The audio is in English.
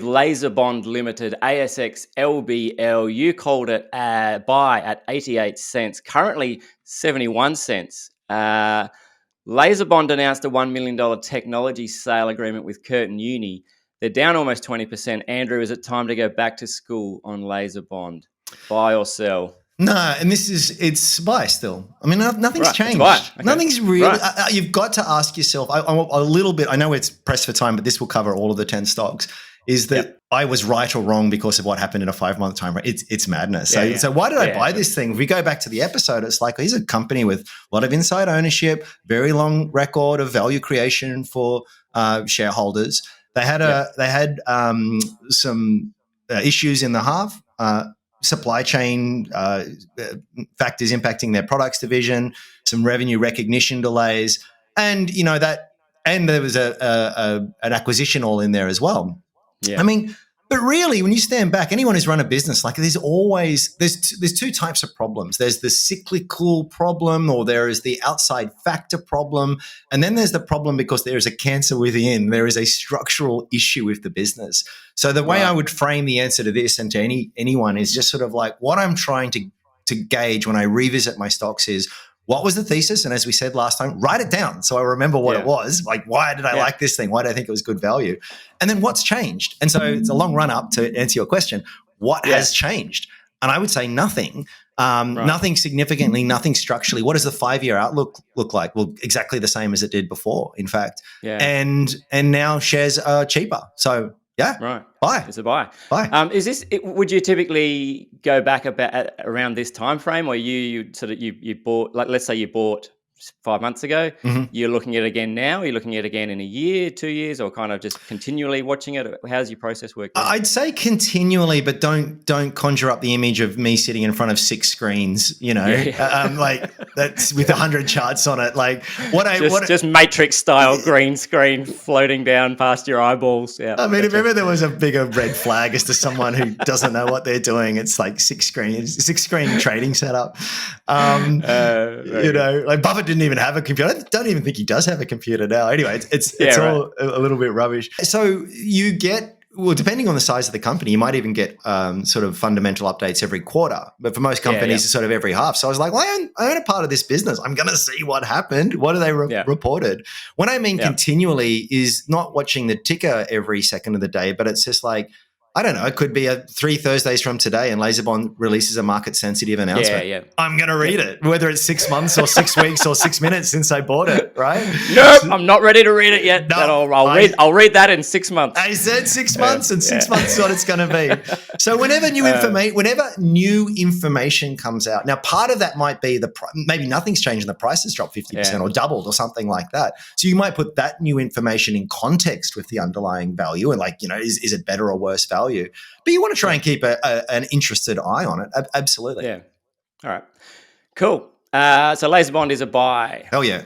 LaserBond Ltd, ASX LBL. You called it buy at 88 cents, currently 71 cents. LaserBond announced a $1 million technology sale agreement with Curtin Uni. They're down almost 20%. Andrew, is it time to go back to school on LaserBond? Buy or sell? No, and it's buy still. I mean, nothing's changed. Okay. Nothing's really. You've got to ask yourself a little bit. I know it's pressed for time, but this will cover all of the 10 stocks. Is that I was right or wrong because of what happened in a 5-month time frame? It's madness. So why did I buy this thing? If we go back to the episode, it's like here's a company with a lot of inside ownership, very long record of value creation for shareholders. They had some issues in the half. Supply chain factors impacting their products division, some revenue recognition delays, and there was an acquisition all in there as well. Yeah. I mean, but really, when you stand back, anyone who's run a business, like there's two types of problems. There's the cyclical problem, or there is the outside factor problem, and then there's the problem because there is a cancer within. There is a structural issue with the business. So the way I would frame the answer to this and to anyone is just sort of like what I'm trying to gauge when I revisit my stocks is what was the thesis? And as we said last time, write it down so I remember what it was. Like, why did I like this thing? Why did I think it was good value? And then what's changed? And so it's a long run up to answer your question. What has changed? And I would say nothing. Nothing significantly, nothing structurally. What does the 5-year outlook look like? Well, exactly the same as it did before, in fact. Yeah. And now shares are cheaper. So buy. It's a buy. Buy. Would you typically go back around this time frame, or you bought, like, let's say you bought 5 months ago, you're looking at it again now? Are you looking at it again in a year, 2 years, or kind of just continually watching it? How's your process work? I'd say continually, but don't conjure up the image of me sitting in front of 6 screens, like that's with 100 charts on it. Like just Matrix style green screen floating down past your eyeballs. Yeah. I mean, if ever there was a bigger red flag as to someone who doesn't know what they're doing, it's like 6 screen trading setup. Like Buffett didn't even have a computer. I don't even think he does have a computer now. Anyway, it's all a little bit rubbish. So you get, well, depending on the size of the company, you might even get sort of fundamental updates every quarter. But for most companies, it's sort of every half. So I was like, well, I own a part of this business. I'm going to see what happened. What do they reported? When I mean continually is not watching the ticker every second of the day, but it's just like, I don't know, it could be 3 Thursdays from today and LaserBond releases a market-sensitive announcement. Yeah. I'm going to read it, whether it's 6 months or 6 weeks or 6 minutes since I bought it, right? Nope, I'm not ready to read it yet. No, I'll read that in 6 months. I said 6 months, and 6 months is what it's going to be. So whenever new information comes out, now part of that might be maybe nothing's changed and the price has dropped 50% or doubled or something like that. So you might put that new information in context with the underlying value and is it better or worse value? But you want to try and keep an interested eye on it. Absolutely. Yeah. All right. Cool. So LaserBond is a buy. Hell yeah.